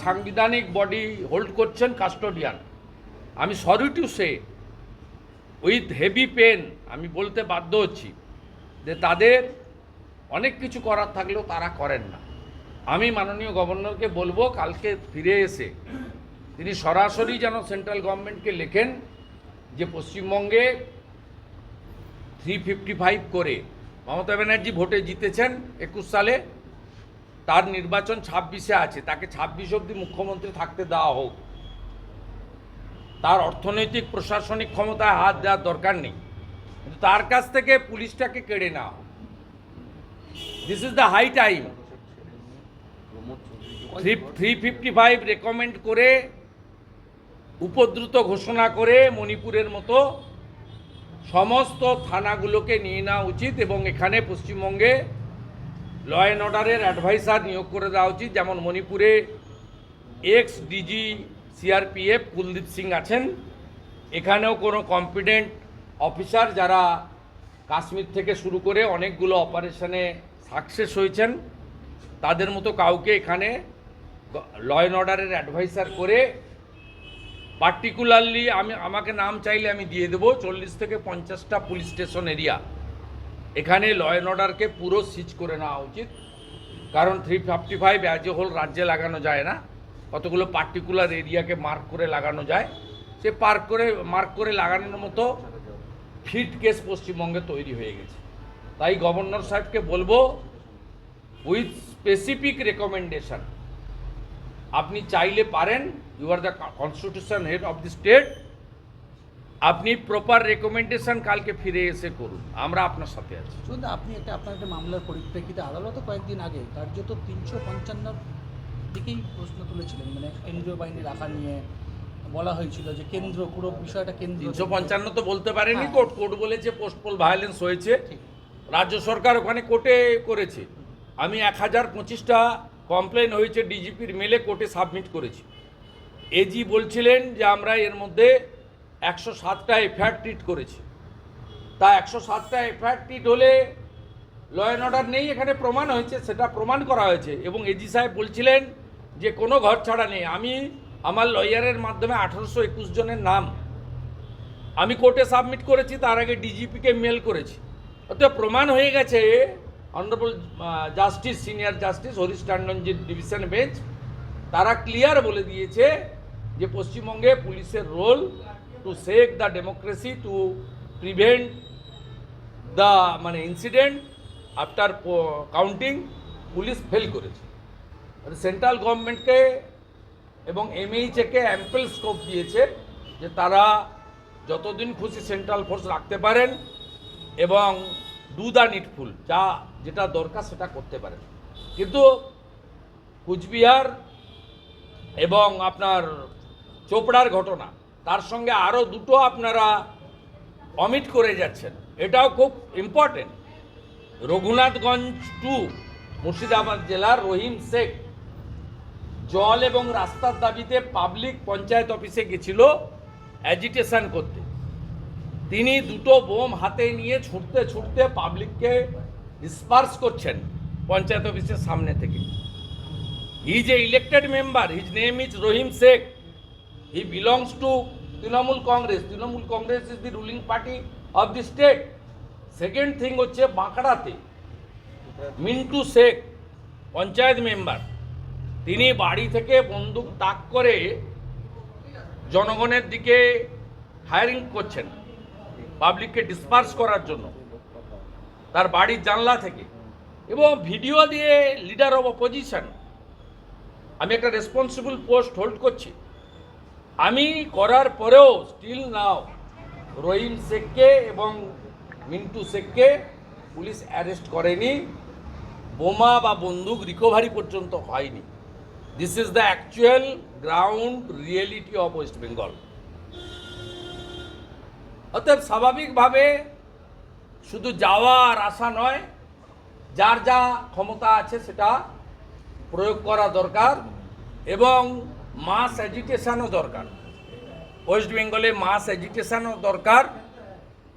সাংবিধানিক body hold করছেন custodian. আমি sorry to say, with heavy pain আমি বলতে বাধ্য হচ্ছি যে তাদের অনেক কিছু করার থাকলেও তারা করেন না। আমি মাননীয় গভর্নরকে বলবো কালকে ফিরে এসে তিনি সরাসরি যেন সেন্ট্রাল গভর্নমেন্টকে লেখেন যে পশ্চিমবঙ্গে 355 করে মমতা ব্যানার্জি ভোটে জিতেছেন 21 সালে, তার নির্বাচন 26-এ আছে, তাকে 26 অবধি মুখ্যমন্ত্রী থাকতে দেওয়া হোক। তার অর্থনৈতিক প্রশাসনিক ক্ষমতায় হাত দেওয়ার দরকার নেই, কিন্তু তার কাছ থেকে পুলিশটাকে কেড়ে নেওয়া হোক। This is the high time. 355 recommend করে উপদ্রুত ঘোষণা করে মণিপুরের মতো সমস্ত থানাগুলোকে নিয়ে নেওয়া উচিত এবং এখানে পশ্চিমবঙ্গে ল অ্যান্ড অর্ডারের অ্যাডভাইসার নিয়োগ করে দেওয়া উচিত। যেমন মণিপুরে ex DG CRPF Kuldeep Singh আছেন, এখানেও কোনো কম্পিটেন্ট অফিসার যারা কাশ্মীর থেকে শুরু করে অনেকগুলো অপারেশনে সাকসেস হয়েছেন, তাদের মতো কাউকে এখানে ল অ্যান্ড অর্ডারের অ্যাডভাইসার করে পার্টিকুলারলি আমাকে নাম চাইলে আমি দিয়ে দেবো 40 থেকে 50টা পুলিশ স্টেশন এরিয়া এখানে ল অ্যান্ড অর্ডারকে পুরো সিজ করে নেওয়া উচিত। কারণ 355 অ্যাজ এ হোল রাজ্যে লাগানো যায় না, কতগুলো পার্টিকুলার এরিয়াকে মার্ক করে লাগানো যায়। সে মার্ক করে লাগানোর মতো ফিট কেস পশ্চিমবঙ্গে তৈরি হয়ে গেছে। তাই গভর্নর সাহেবকে বলবো উইথ স্পেসিফিক রেকমেন্ডেশন, আপনি চাইলে পারেন, you are the constitution head of the state, আপনি প্রপার রেকমেন্ডেশন কালকে ফিরে এসে করুন, আমরা আপনার সাথে আছি। শুধু আপনি আপনার একটা মামলার পরিপ্রেক্ষিতে আদালতে কয়েকদিন আগে কার্যত 355 দিকেই প্রশ্ন তুলেছিলেন, মানে কেন্দ্রীয় বাহিনী রাখা নিয়ে বলা হয়েছিল যে কেন্দ্র পুরো বিষয়টা কেন্দ্র। 355 তো বলতে পারেনি, কোর্ট বলেছে পোস্টপোল ভায়োলেন্স হয়েছে, রাজ্য সরকার ওখানে কোর্টে করেছে। আমি 1025টা কমপ্লেন হয়েছে ডিজিপির মেলে কোর্টে সাবমিট করেছি। এজি বলছিলেন যে আমরা এর মধ্যে 107টা এফআইআর ট্রিট করেছি। তা 107টা এফআইআর ট্রিট হলে ল অ্যান্ড অর্ডার নেই, এখানে প্রমাণ হয়েছে, সেটা প্রমাণ করা হয়েছে। এবং এজি সাহেব বলছিলেন যে কোনো ঘর ছাড়া নেই। আমি আমার লয়ারের মাধ্যমে 1821 জনের নাম আমি কোর্টে সাবমিট করেছি, তার আগে ডিজিপিকে মেল করেছি। অতএব প্রমাণ হয়ে গেছে। Honourable justice, senior justice Harish টন্ডনজির ডিভিশন বেঞ্চ তারা ক্লিয়ার বলে দিয়েছে যে পশ্চিমবঙ্গে পুলিশের role to save the democracy, to prevent the incident after counting, police fail করেছে। সেন্ট্রাল গভর্নমেন্টকে এবং এমএইচকে অ্যাম্পল স্কোপ দিয়েছে যে তারা যতদিন খুশি সেন্ট্রাল ফোর্স রাখতে পারেন এবং ডু দ্য নিডফুল, যেটা দরকার সেটা করতে পারেন। কিন্তু কুচবিহার এবং আপনার চোপড়ার ঘটনা, তার সঙ্গে আরও দুটো আপনারা অমিট করে যাচ্ছেন, এটাও খুব ইম্পর্টেন্ট। রঘুনাথগঞ্জ 2 মুর্শিদাবাদ জেলার রহিম শেখ জল এবং রাস্তার দাবিতে পাবলিক পঞ্চায়েত অফিসে গেছিল অ্যাজিটেশন করতে। তিনি দুটো বোম হাতে নিয়ে ছুটতে ছুটতে পাবলিককে ডিসপার্স করছেন পঞ্চায়েত অফিসের সামনে থেকে। He is a elected member, his name is Rahim Sheikh, he belongs to Trinamool Congress. Trinamool Congress is the ruling party of the state. Second thing হচ্ছে বাঁকড়াতে মিন্টু শেখ পঞ্চায়েত মেম্বার, তিনি বাড়ি থেকে বন্দুক তাক করে জনগণের দিকে ফায়ারিং করছেন পাবলিককে ডিসপার্স করার জন্য তার বাড়ির জানলা থেকে, এবং ভিডিও দিয়ে লিডার অফ অপোজিশন। আমি একটা রেসপন্সিবল পোস্ট হোল্ড করছি, আমি করার পরেও স্টিল নাও রহিম শেখকে এবং মিন্টু শেখকে পুলিশ অ্যারেস্ট করেনি, বোমা বা বন্দুক রিকভারি পর্যন্ত হয়নি। This is the actual ground reality of West Bengal. অতএব স্বাভাবিকভাবে শুধু যাওয়া আর আসা নয়, যার যা ক্ষমতা আছে সেটা প্রয়োগ করা দরকার এবং মাস এজিটেশনও দরকার। ওয়েস্ট বেঙ্গলে মাস এজিটেশনও দরকার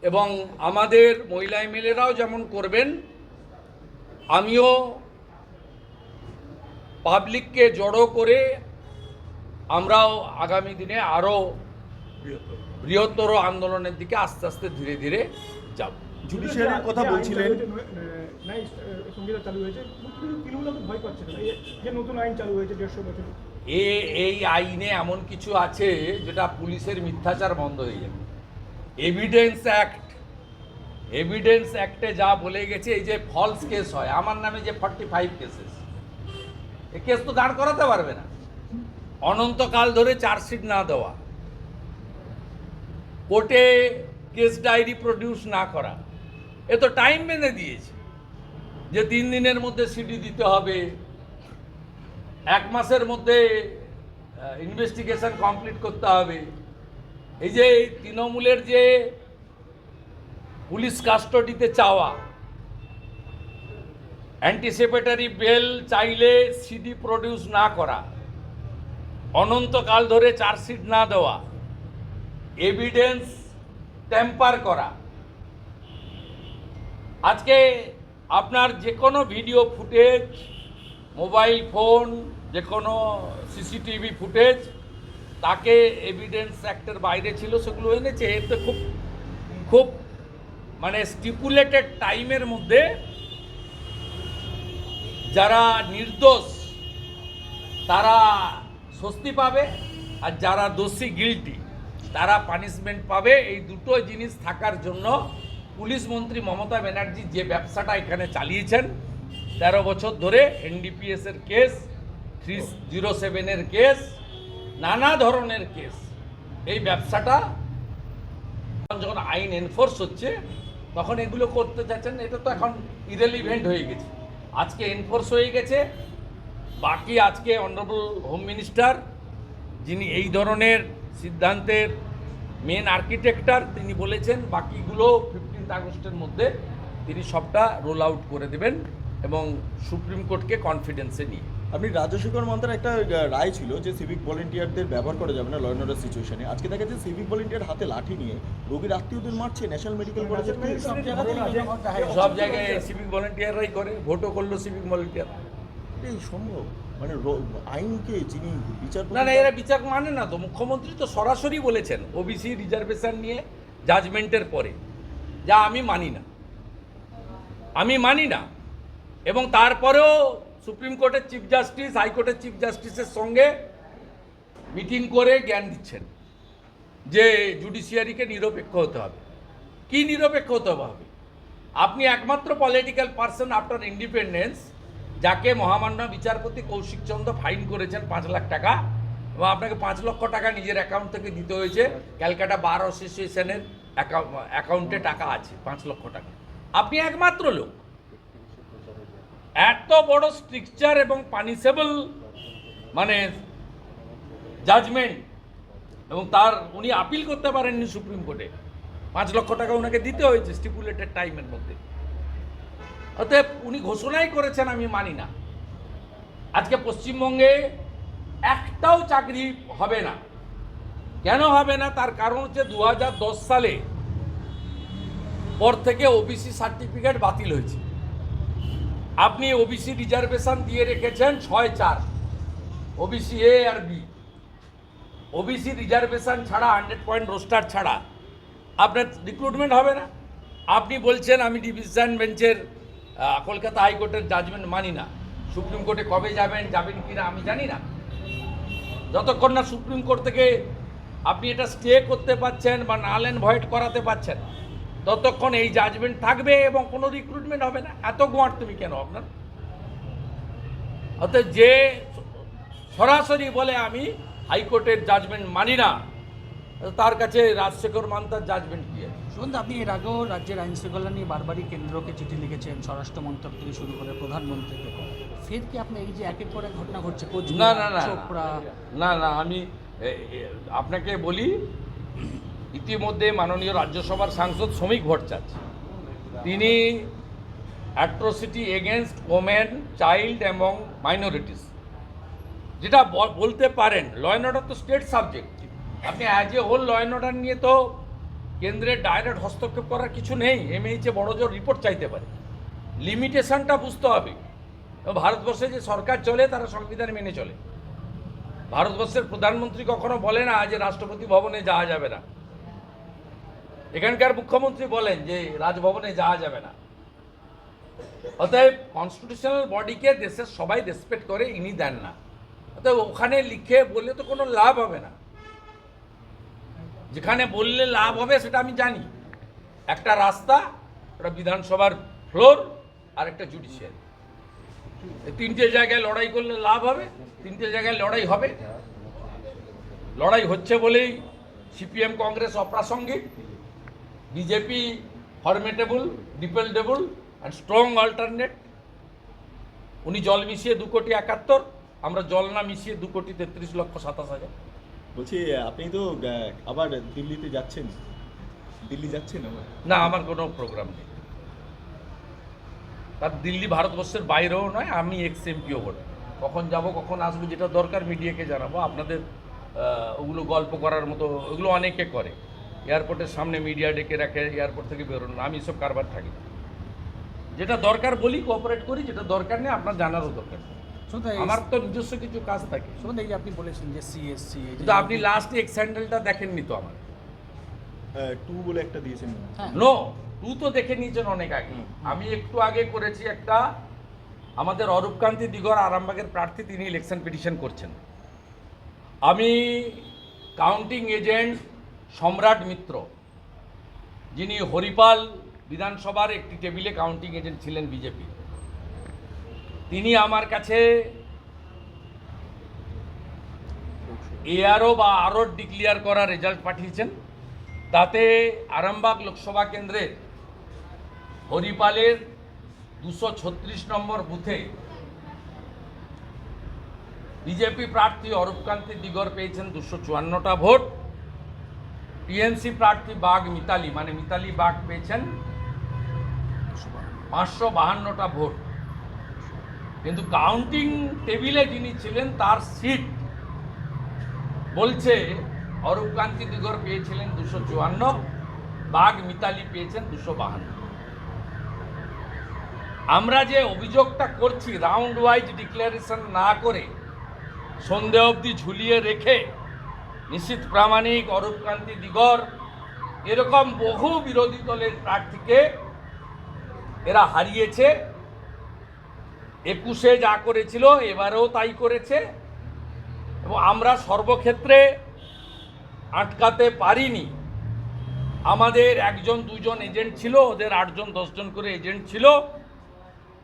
এবং আমাদের মহিলা এমএলএরাও যেমন করবেন, আমিও পাবলিককে জড়ো করে আমরাও আগামী দিনে আরও বৃহত্তর আন্দোলনের দিকে আস্তে আস্তে ধীরে ধীরে যাব। জুডিশিয়ারির কথা বলছিলেন, সংবিধান চালু হয়েছে, তৃণমূল ভয় পাচ্ছে না যে নতুন আইন চালু হয়েছে 150 বছর। এই আইনে এমন কিছু আছে যেটা পুলিশের মিথ্যাচার বন্ধ হয়ে যাবে। এভিডেন্স অ্যাক্টে যা বলে গেছে, এই যে ফলস কেস হয়, আমার নামে যে 45 কেসেস, এই কেস তো দাঁড় করাতে পারবে না। অনন্তকাল ধরে চার্জশিট না দেওয়া, কোর্টে কেস ডায়েরি প্রডিউস না করা, এ তো টাইম বেঁধে দিয়েছে যে 3 দিনের মধ্যে সিডি দিতে হবে, 1 মাসের মধ্যে ইনভেস্টিগেশন কমপ্লিট করতে হবে। এই যে তৃণমূলের যে পুলিশ কাস্টডিতে চাওয়া, অ্যান্টিসিপেটরি বেল চাইলে সিডি প্রডিউস না করা, অনন্তকাল ধরে চার্জশিট না দেওয়া, এভিডেন্স ট্যাম্পার করা। আজকে আপনার যে কোনো ভিডিও ফুটেজ, মোবাইল ফোন, যে কোনো সিসিটিভি ফুটেজ, তাকে এভিডেন্স অ্যাক্টের বাইরে ছিল, সেগুলো এনেছে। এতে খুব মানে স্টিপুলেটেড টাইমের মধ্যে যারা নির্দোষ তারা স্বস্তি পাবে, আর যারা দোষী গিল্টি তারা পানিশমেন্ট পাবে। এই দুটো জিনিস থাকার জন্য পুলিশ মন্ত্রী মমতা ব্যানার্জি যে ব্যবসাটা এখানে চালিয়েছেন 13 বছর ধরে, এনডিপিএসের কেস, 307-এর কেস, নানা ধরনের কেস, এই ব্যবসাটা যখন আইন এনফোর্স হচ্ছে তখন এগুলো করতে চাচ্ছেন। এটা তো এখন ইরেলিভেন্ট হয়ে গেছে। আজকে এনফোর্স হয়ে গেছে, বাকি আজকে অনারেবল হোম মিনিস্টার, যিনি এই ধরনের সিদ্ধান্তের মেন আর্কিটেক্টার, তিনি বলেছেন বাকিগুলো 15 আগস্টের মধ্যে তিনি সবটা রোল আউট করে দেবেন এবং সুপ্রিম কোর্টকে কনফিডেন্সে নিয়ে। আপনি রাজশেখর মন্ত্রের একটা রায় ছিল যে সিভিক ভলেন্টিয়ারদের ব্যবহার করা যাবে না ল অ্যান্ড অর্ডার সিচুয়েশনে। আজকে দেখা যাচ্ছে সিভিক ভলেন্টিয়ার হাতে লাঠি নিয়ে রোগীর আত্মীয়দের মারছে ন্যাশনাল মেডিকেল কলেজের। সব জায়গায় সিভিক ভলেন্টিয়াররাই করে, ভোটও করলো সিভিক ভলেন্টিয়ার। এই সম্ভব? মানে আইনকে যিনি বিচার না, এরা বিচার মানে না তো। মুখ্যমন্ত্রী তো সরাসরি বলেছেন ওবিসি রিজার্ভেশন নিয়ে জাজমেন্টের পরে, যা আমি মানি না। এবং তারপরেও সুপ্রিম কোর্টের চিফ জাস্টিস, হাইকোর্টের চিফ জাস্টিসের সঙ্গে মিটিং করে জ্ঞান দিচ্ছেন যে জুডিশিয়ারিকে নিরপেক্ষ হতে হবে। কি নিরপেক্ষ হতে হবে? আপনি একমাত্র পলিটিক্যাল পার্সন আফটার ইন্ডিপেন্ডেন্স যাকে মহামান্য বিচারপতি কৌশিক চন্দ্র ফাইন করেছেন 5 লাখ টাকা, এবং আপনাকে 5 লক্ষ টাকা নিজের অ্যাকাউন্ট থেকে দিতে হয়েছে। ক্যালকাটা বার অ্যাসোসিয়েশনের অ্যাকাউন্টে টাকা আছে 5 লক্ষ টাকা। আপনি একমাত্র লোক। এত বড় স্ট্রিকচার এবং পানিশেবল মানে জাজমেন্ট, এবং উনি আপিল করতে পারেননি সুপ্রিম কোর্টে। 5 লক্ষ টাকা ওনাকে দিতে হয়েছে স্টিপুলেটেড টাইমের মধ্যে। অতএব উনি ঘোষণাই করেছেন, আমি মানি না। আজকে পশ্চিমবঙ্গে একটাও চাকরি হবে না। কেন হবে না? তার কারণ হচ্ছে 2010 সালে পর থেকে ওবিসি সার্টিফিকেট বাতিল হয়েছে। আপনি ওবিসি রিজার্ভেশন দিয়ে রেখেছেন 6-4, ওবিসি এ আর বি। ওবিসি রিজার্ভেশন ছাড়া 100 পয়েন্ট রোস্টার ছাড়া আপনার রিক্রুটমেন্ট হবে না। আপনি বলছেন আমি ডিভিশন বেঞ্চের কলকাতা হাইকোর্টের জাজমেন্ট মানি না। সুপ্রিম কোর্টে কবে যাবেন কিনা আমি জানি না। যতক্ষণ না সুপ্রিম কোর্ট থেকে আপনি এটা স্টে করতে পারছেন বা নাল অ্যান্ড ভয়েড করাতে পারছেন, ততক্ষণ এই জাজমেন্ট থাকবে এবং কোনো রিক্রুটমেন্ট হবে না। এত গোয়ার তুমি কেন আপনার? অর্থাৎ যে সরাসরি বলে আমি হাইকোর্টের জাজমেন্ট মানি না, তার কাছে রাজশেখর মান্তার জাজমেন্ট কি আছে? শুনুন, আপনি এর আগেও রাজ্যের আইন শৃঙ্খলা নিয়ে বারবারই কেন্দ্রকে চিঠি লিখেছেন, স্বরাষ্ট্র মন্ত্রক থেকে শুরু করে প্রধানমন্ত্রীকে। ফের কি আপনি এই যে একের পর এক ঘটনা ঘটছে, চোপড়া? না, আমি আপনাকে বলি, ইতিমধ্যে মাননীয় রাজ্যসভার সাংসদ শ্রমিক ভট্টাচার্য তিনি অ্যাট্রোসিটি এগেনস্ট ওমেন, চাইল্ড এবং মাইনরিটিস যেটা বলতে পারেন, ল অ্যান্ড অর্ডার তো স্টেট সাবজেক্ট। আপনি as a whole law and order নিয়ে তো কেন্দ্রের ডাইরেক্ট হস্তক্ষেপ করার কিছু নেই। এমএইচে বড় জোর রিপোর্ট চাইতে পারে। লিমিটেশনটা বুঝতে হবে। ভারতবর্ষে যে সরকার চলে তারা সংবিধান মেনে চলে। ভারতবর্ষের প্রধানমন্ত্রী কখনো বলে না যে রাষ্ট্রপতি ভবনে যাওয়া যাবে না। এখানকার মুখ্যমন্ত্রী বলেন যে রাজভবনে যাওয়া যাবে না। অতএব কনস্টিটিউশনাল বডিকে দেশের সবাই রেসপেক্ট করে, ইনি দেন না। অতএব ওখানে লিখে বললে তো কোনো লাভ হবে না। যেখানে বললে লাভ হবে সেটা আমি জানি। একটা রাস্তা, একটা বিধানসভার ফ্লোর, আর একটা জুডিশিয়ারি, তিনটে জায়গায় লড়াই করলে লাভ হবে, তিনটে জায়গায় লড়াই হবে। লড়াই হচ্ছে বলেই সিপিএম কংগ্রেস অপ্রাসঙ্গিক, BJP ফরমেটেবল, dependable and strong alternate. উনি জল মিশিয়ে 2,71,00,000, আমরা জল না মিশিয়ে 2,33,27,000। বলছি আপনি তো আবার দিল্লিতে যাচ্ছেন, দিল্লি যাচ্ছেন আবার? না, আমার কোনো প্রোগ্রাম নেই। তার দিল্লি ভারতবর্ষের বাইরেও নয়, আমি এক্স-এমপিও বটে। কখন যাব কখন আসবো যেটা দরকার মিডিয়াকে জানাবো। আপনাদের ওগুলো গল্প করার মতো ওগুলো অনেকে করে, এয়ারপোর্টের সামনে মিডিয়া ডেকে রাখে, এয়ারপোর্ট থেকে বেরোন না। আমি এসব কারবার থাকি না। যেটা দরকার বলি, কোঅপারেট করি, যেটা দরকার নেই আপনার জানারও দরকার নেই। আমার তো নিজস্ব কিছু কাজ থাকে। শুনুন, এই যে আপনি বলেছেন যে সিএসসি, কিন্তু আপনি লাস্ট এক্স হ্যান্ডেলটা দেখেননি তো আমার। 2 বলে একটা দিয়েছেন। নো, 2 তো দেখে নিয়েছেন অনেক আগে। আমি একটু আগে করেছি একটা, আমাদের অরূপকান্তি দিগর আরামবাগের প্রার্থী, তিনি ইলেকশন পিটিশন করছেন। আমি কাউন্টিং এজেন্ট সম্রাট মিত্র, যিনি হরিপাল বিধানসভার একটি টেবিলে কাউন্টিং এজেন্ট ছিলেন বিজেপি, তিনি আমার কাছে এআরও বা আরও ডিক্লিয়ার করা রেজাল্ট পাঠিয়েছেন। তাতে আরামবাগ লোকসভা কেন্দ্রের হরিপালের 236 নম্বর বুথে বিজেপি প্রার্থী অরূপকান্তি দিগর পেয়েছেন 254টা ভোট। টিএমসি প্রার্থী বাগ মিতালি, মানে মিতালি বাগ, পেয়েছেন 552টা ভোট। কিন্তু কাউন্টিং টেবিলে যিনি ছিলেন তার সিট বলছে অরূপকান্তি দিগর পেয়েছিলেন 254, বাগ মিতালি পেয়েছেন 252। আমরা যে অভিযোগটা করছি, রাউন্ড ওয়াইজ ডিক্লারেশন না করে সন্দেহ অবধি ঝুলিয়ে রেখে নিশ্চিত প্রামাণিক অরূপকান্তি দিগর, এরকম বহু বিরোধী দলের প্রার্থীকে এরা হারিয়েছে। 21-এ যা করেছিল এবারেও তাই করেছে, এবং আমরা সর্বক্ষেত্রে আটকাতে পারিনি। আমাদের 1-2 এজেন্ট ছিল, ওদের 8-10 করে এজেন্ট ছিল,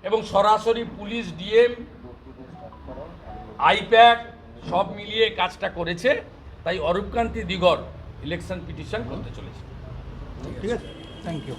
এবং সরাসরি পুলিশ, ডিএম, আইপ্যাক সব মিলিয়ে কাজটা করেছে। তাই অরূপকান্তি দিগর ইলেকশন পিটিশন করতে চলেছে। ঠিক আছে, থ্যাংক ইউ।